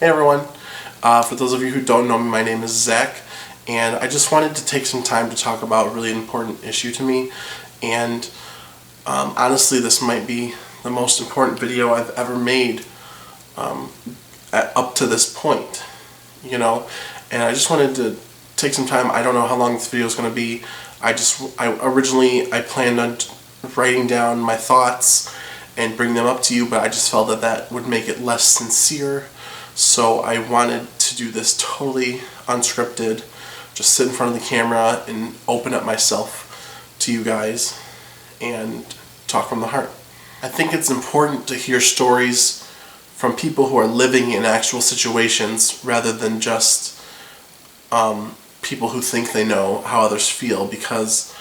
Hey everyone, for those of you who don't know me, my name is Zach, and I just wanted to take some time to talk about a really important issue to me, and honestly this might be the most important video I've ever made up to this point, and I just wanted to take some time. I don't know how long this video is going to be. Originally planned on writing down my thoughts and bring them up to you, but I just felt that would make it less sincere. So I wanted to do this totally unscripted, just sit in front of the camera and open up myself to you guys and talk from the heart. I think it's important to hear stories from people who are living in actual situations rather than just people who think they know how others feel, because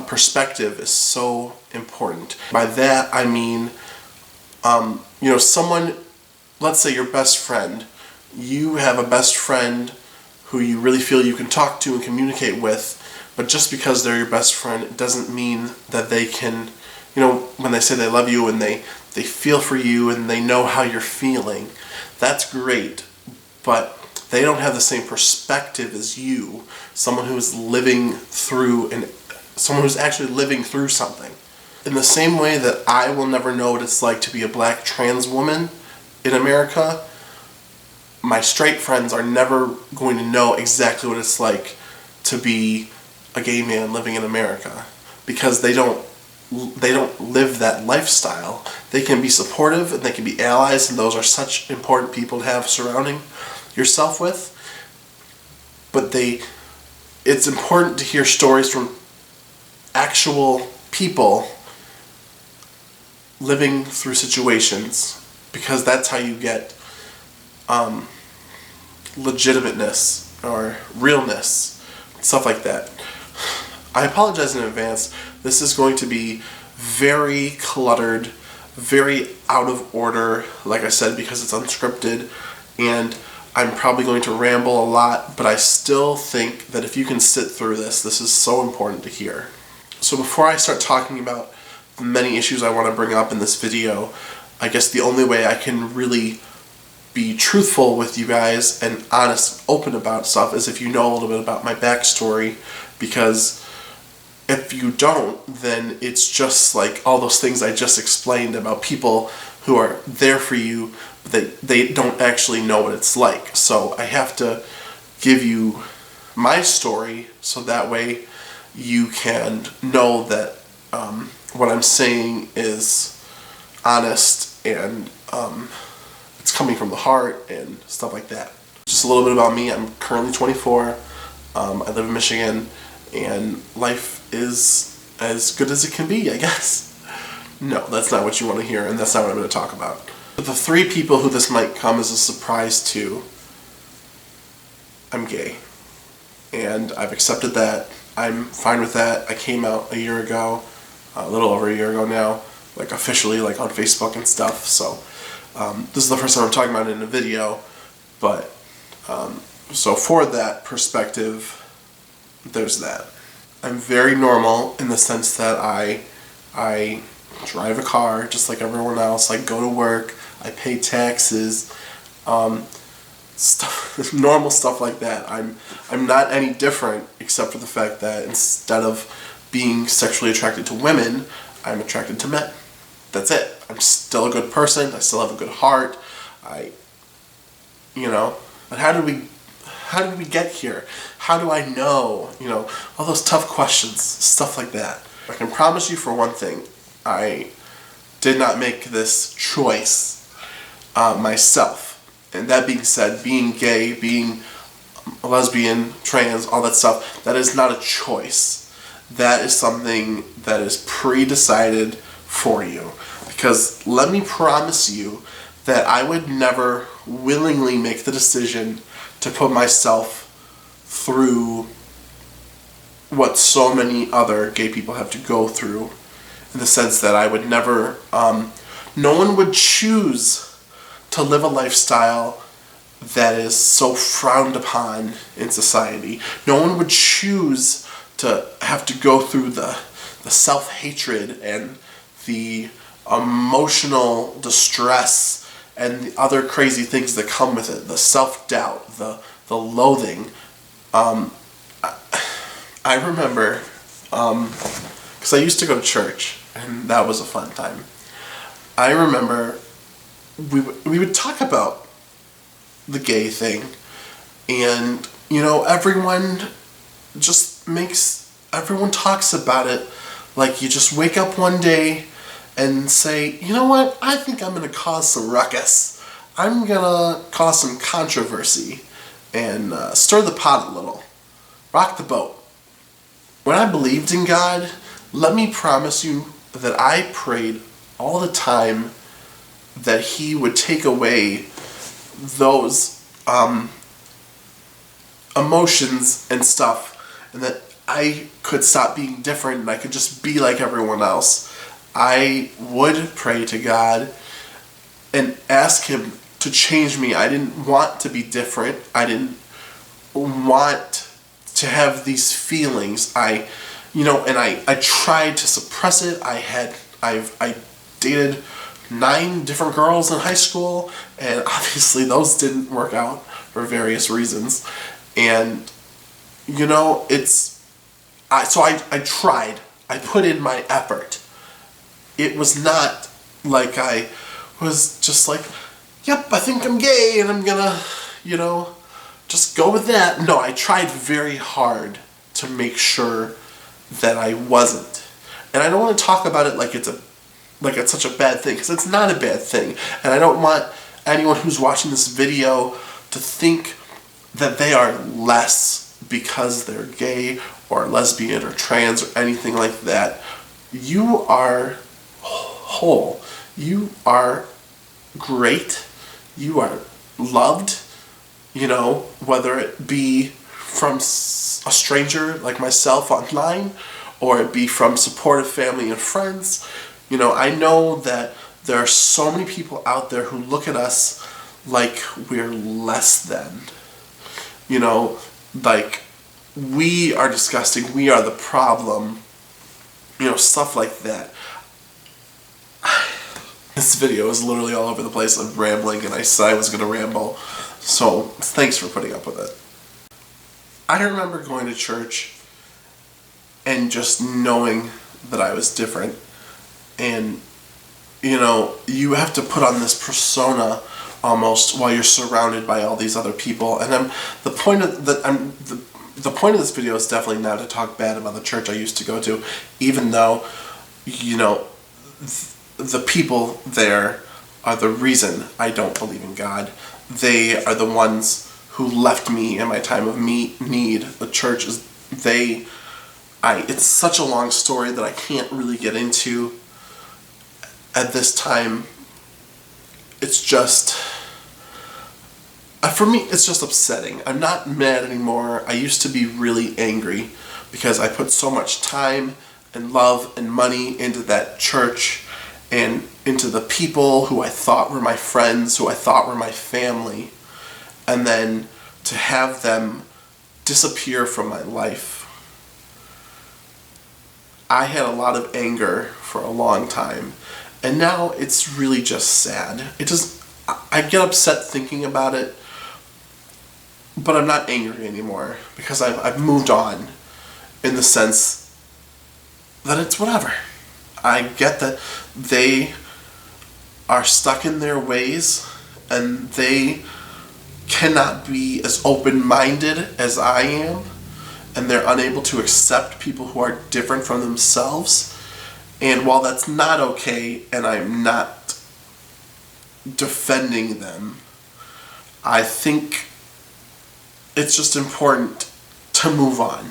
perspective is so important. By that I mean, someone, let's say your best friend, you have a best friend who you really feel you can talk to and communicate with, but just because they're your best friend, it doesn't mean that they can, when they say they love you and they feel for you and they know how you're feeling, that's great, but they don't have the same perspective as you, someone who's actually living through something. In the same way that I will never know what it's like to be a black trans woman in America, my straight friends are never going to know exactly what it's like to be a gay man living in America, because they don't live that lifestyle. They can be supportive and they can be allies, and those are such important people to have surrounding yourself with, but it's important to hear stories from actual people living through situations, because that's how you get legitimateness or realness, stuff like that. I apologize in advance. This is going to be very cluttered, very out of order, like I said, because it's unscripted, and I'm probably going to ramble a lot, but I still think that if you can sit through this is so important to hear. So before I start talking about the many issues I want to bring up in this video, I guess the only way I can really be truthful with you guys and honest, open about stuff is if you know a little bit about my backstory, because if you don't, then it's just like all those things I just explained about people who are there for you, but they don't actually know what it's like. So I have to give you my story so that way you can know that what I'm saying is honest and it's coming from the heart and stuff like that. Just a little bit about me. I'm currently 24. I live in Michigan, and life is as good as it can be, I guess. No, that's not what you want to hear, and that's not what I'm going to talk about. But the three people who this might come as a surprise to, I'm gay. And I've accepted that. I'm fine with that. I came out a year ago, a little over a year ago now, like officially, like on Facebook and stuff. So this is the first time I'm talking about it in a video, but so for that perspective, there's that. I'm very normal in the sense that I drive a car just like everyone else. I go to work. I pay taxes. Normal stuff like that. I'm not any different, except for the fact that instead of being sexually attracted to women, I'm attracted to men. That's it. I'm still a good person. I still have a good heart. But how did we get here? How do I know? All those tough questions, stuff like that. I can promise you for one thing, I did not make this choice myself. And that being said, being gay, being a lesbian, trans, all that stuff, that is not a choice. That is something that is pre-decided for you. Because let me promise you that I would never willingly make the decision to put myself through what so many other gay people have to go through, in the sense that I would never, no one would choose to live a lifestyle that is so frowned upon in society. No one would choose to have to go through the self-hatred and the emotional distress and the other crazy things that come with it, the self-doubt, the loathing. I remember, because I used to go to church, and that was a fun time. I remember we would talk about the gay thing, and everyone talks about it like you just wake up one day and say, you know what, I think I'm gonna cause some ruckus. I'm gonna cause some controversy and stir the pot a little, rock the boat. When I believed in God, let me promise you that I prayed all the time that He would take away those emotions and stuff, and that I could stop being different and I could just be like everyone else. I would pray to God and ask Him to change me. I didn't want to be different. I didn't want to have these feelings. I tried to suppress it. I dated 9 different girls in high school, and obviously those didn't work out for various reasons. And I tried. I put in my effort. It was not like I was just like, yep, I think I'm gay and I'm gonna, just go with that. No, I tried very hard to make sure that I wasn't. And I don't want to talk about it like it's such a bad thing, because it's not a bad thing. And I don't want anyone who's watching this video to think that they are less because they're gay or lesbian or trans or anything like that. You are whole. You are great. You are loved, whether it be from a stranger like myself online, or it be from supportive family and friends. I know that there are so many people out there who look at us like we're less than. Like we are disgusting, we are the problem, stuff like that. This video is literally all over the place. I'm rambling, and I said I was going to ramble, so thanks for putting up with it. I remember going to church and just knowing that I was different, and you have to put on this persona almost while you're surrounded by all these other people. And the point of this video is definitely not to talk bad about the church I used to go to, even though the people there are the reason I don't believe in God. They are the ones who left me in my time of need. The church is it's such a long story that I can't really get into at this time. It's just, for me, it's just upsetting. I'm not mad anymore. I used to be really angry because I put so much time and love and money into that church and into the people who I thought were my friends, who I thought were my family, and then to have them disappear from my life. I had a lot of anger for a long time, and now it's really just sad. I get upset thinking about it, but I'm not angry anymore because I've moved on, in the sense that it's whatever. I get that they are stuck in their ways and they cannot be as open-minded as I am, and they're unable to accept people who are different from themselves. And while that's not okay, and I'm not defending them, I think it's just important to move on.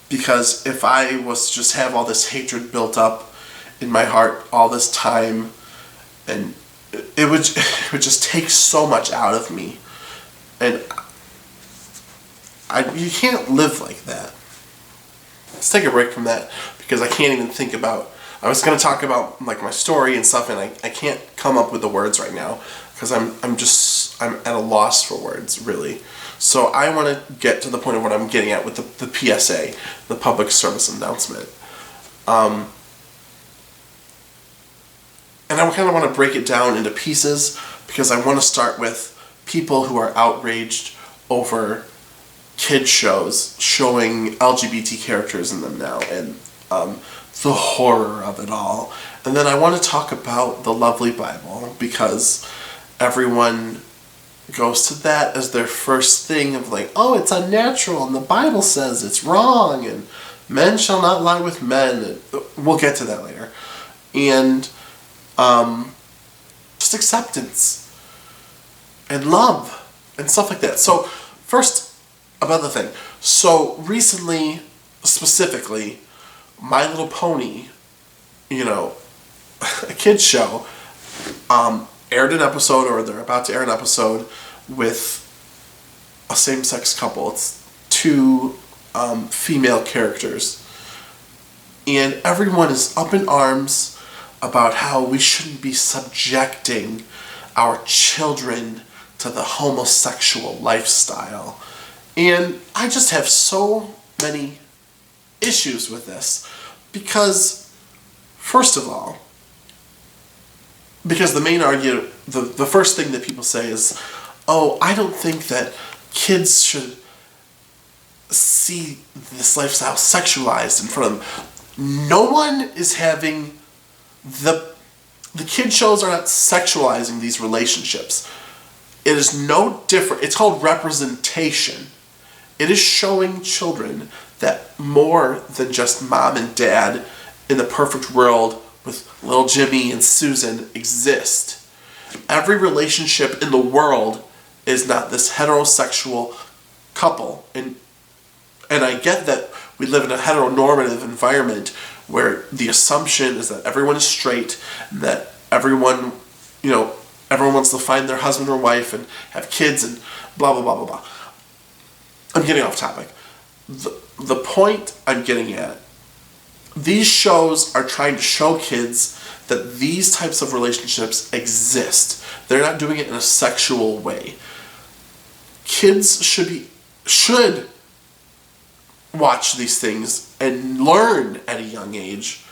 Because if I was to just have all this hatred built up in my heart all this time, and it would just take so much out of me. And you can't live like that. Let's take a break from that, because I can't even think about, I was going to talk about like my story and stuff, and I can't come up with the words right now, because I'm at a loss for words, really. So I want to get to the point of what I'm getting at with the PSA, the public service announcement. And I kind of want to break it down into pieces because I want to start with people who are outraged over kid shows showing LGBT characters in them now, and the horror of it all. And then I want to talk about the lovely Bible because everyone goes to that as their first thing of like, oh, it's unnatural and the Bible says it's wrong and men shall not lie with men. And we'll get to that later. And just acceptance and love and stuff like that. So first, about the thing. So recently, specifically, My Little Pony, a kid's show, aired an episode, or they're about to air an episode with a same-sex couple. It's two female characters. And everyone is up in arms about how we shouldn't be subjecting our children to the homosexual lifestyle. And I just have so many issues with this because, first of all, because the main argument, the first thing that people say is, oh, I don't think that kids should see this lifestyle sexualized in front of them. No one is having the kid shows are not sexualizing these relationships. It is no different. It's called representation. It is showing children that more than just mom and dad in the perfect world with little Jimmy and Susan exist. Every relationship in the world is not this heterosexual couple. And I get that we live in a heteronormative environment where the assumption is that everyone is straight, and that everyone wants to find their husband or wife and have kids and blah, blah, blah, blah, blah. I'm getting off topic. The point I'm getting at, these shows are trying to show kids that these types of relationships exist. They're not doing it in a sexual way. Kids should watch these things and learn at a young age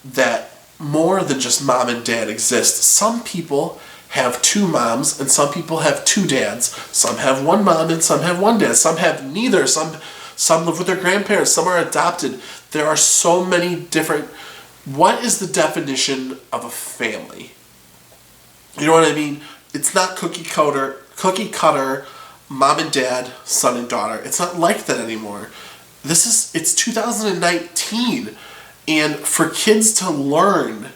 that more than just mom and dad exist. Some people have two moms and some people have two dads. Some have one mom and some have one dad. Some have neither. Some live with their grandparents. Some are adopted. There are so many different... What is the definition of a family? You know what I mean? It's not cookie cutter, mom and dad, son and daughter. It's not like that anymore. It's 2019, and for kids to learn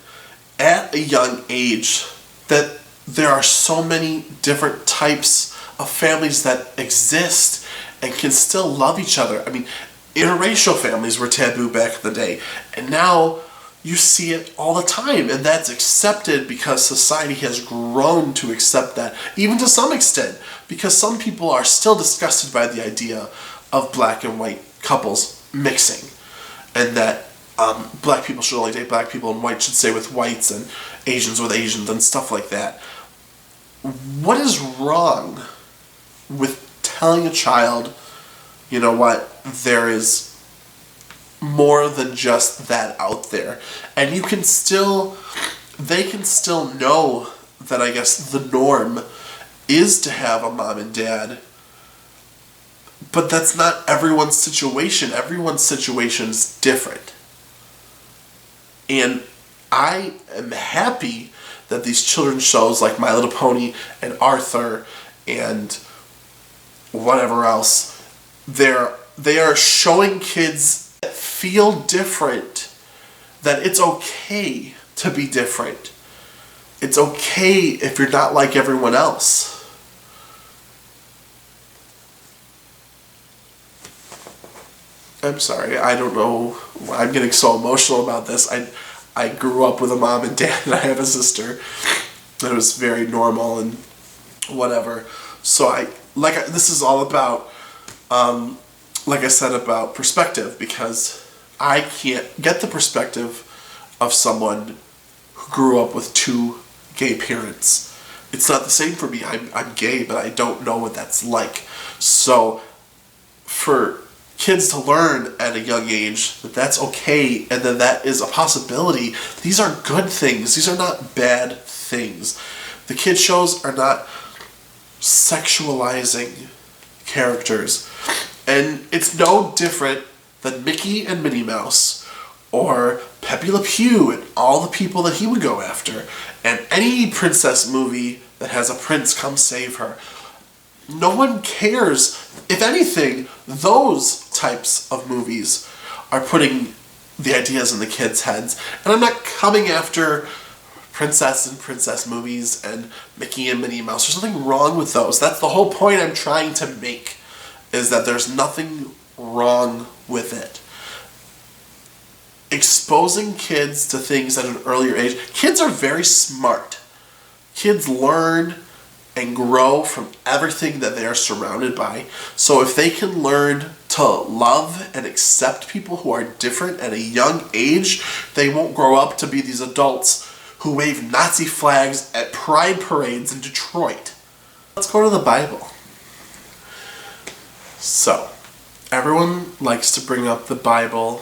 at a young age that there are so many different types of families that exist and can still love each other. I mean, interracial families were taboo back in the day, and now you see it all the time, and that's accepted because society has grown to accept that, even to some extent, because some people are still disgusted by the idea of black and white couples mixing, and that black people should only date black people and white should stay with whites and Asians with Asians and stuff like that. What is wrong with telling a child, you know what, there is more than just that out there, and they can still know that, I guess, the norm is to have a mom and dad. But that's not everyone's situation. Everyone's situation is different. And I am happy that these children's shows like My Little Pony and Arthur and whatever else, they are showing kids that feel different that it's okay to be different. It's okay if you're not like everyone else. I'm sorry, I don't know. I'm getting so emotional about this. I grew up with a mom and dad, and I have a sister. It was very normal and whatever. So this is all about, like I said, about perspective, because I can't get the perspective of someone who grew up with two gay parents. It's not the same for me. I'm gay, but I don't know what that's like. So for kids to learn at a young age that that's okay and that is a possibility. These are good things. These are not bad things. The kids shows are not sexualizing characters. And it's no different than Mickey and Minnie Mouse or Pepe Le Pew and all the people that he would go after. And any princess movie that has a prince come save her. No one cares. If anything, those types of movies are putting the ideas in the kids' heads. And I'm not coming after princess and princess movies and Mickey and Minnie Mouse. There's nothing wrong with those. That's the whole point I'm trying to make, is that there's nothing wrong with it. Exposing kids to things at an earlier age. Kids are very smart. Kids learn and grow from everything that they are surrounded by. So if they can learn to love and accept people who are different at a young age, they won't grow up to be these adults who wave Nazi flags at pride parades in Detroit. Let's go to the Bible. So, everyone likes to bring up the Bible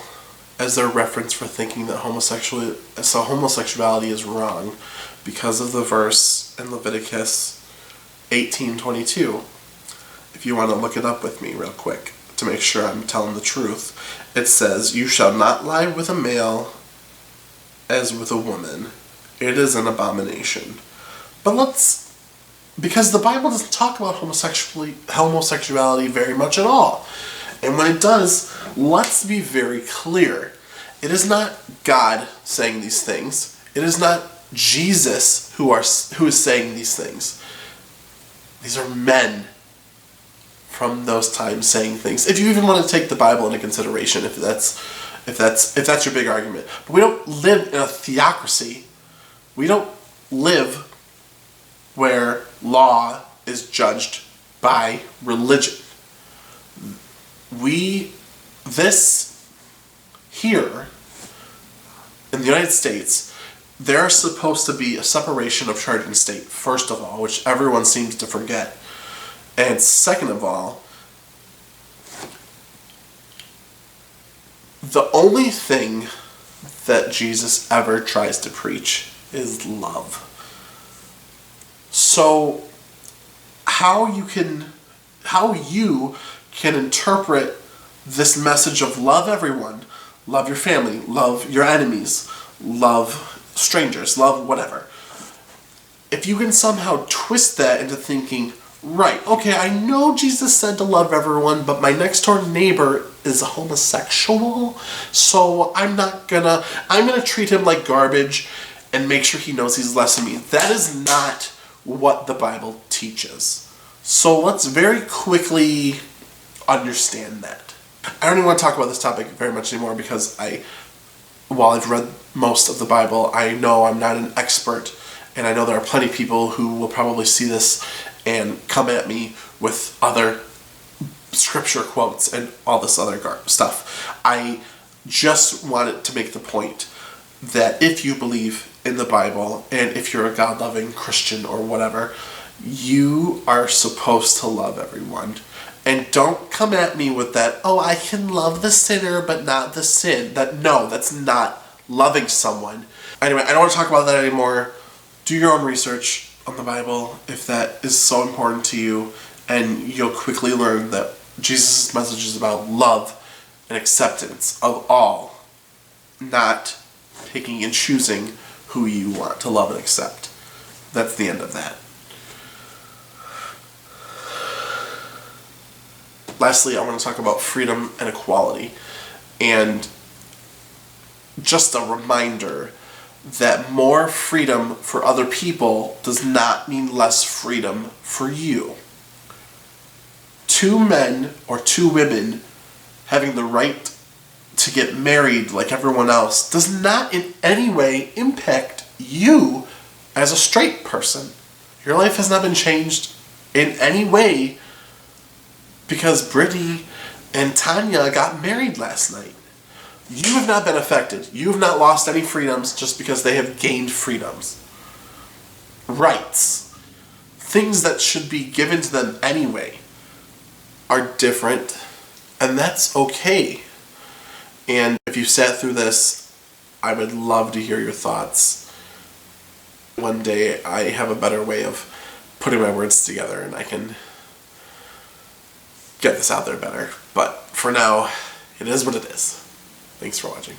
as their reference for thinking that homosexuality is wrong because of the verse in Leviticus 18:22. If you want to look it up with me real quick to make sure I'm telling the truth, it says, "You shall not lie with a male as with a woman. It is an abomination." Because the Bible doesn't talk about homosexuality very much at all. And when it does, let's be very clear. It is not God saying these things. It is not Jesus who is saying these things. These are men from those times saying things. If you even want to take the Bible into consideration, if that's your big argument. But we don't live in a theocracy. We don't live where law is judged by religion. Here in the United States, there's supposed to be a separation of church and state, first of all, which everyone seems to forget. And second of all, the only thing that Jesus ever tries to preach is love. So how you can interpret this message of love everyone, love your family, love your enemies, love strangers, love whatever. If you can somehow twist that into thinking, right, okay, I know Jesus said to love everyone, but my next door neighbor is a homosexual, so I'm gonna treat him like garbage and make sure he knows he's less than me. That is not what the Bible teaches. So let's very quickly understand that. I don't even want to talk about this topic very much anymore because while I've read most of the Bible, I know I'm not an expert, and I know there are plenty of people who will probably see this and come at me with other scripture quotes and all this other stuff. I just wanted to make the point that if you believe in the Bible, and if you're a God-loving Christian or whatever, you are supposed to love everyone. And don't come at me with that, oh, I can love the sinner but not the sin. That's not loving someone. Anyway, I don't want to talk about that anymore. Do your own research on the Bible if that is so important to you, and you'll quickly learn that Jesus' message is about love and acceptance of all, not picking and choosing who you want to love and accept. That's the end of that. Lastly, I want to talk about freedom and equality, and just a reminder that more freedom for other people does not mean less freedom for you. 2 men or 2 women having the right to get married like everyone else does not in any way impact you as a straight person. Your life has not been changed in any way because Brittany and Tanya got married last night. You have not been affected. You have not lost any freedoms just because they have gained freedoms. Rights, things that should be given to them anyway, are different And that's okay. And if you sat through this, I would love to hear your thoughts. One day I have a better way of putting my words together and I can get this out there better. But for now, it is what it is. Thanks for watching.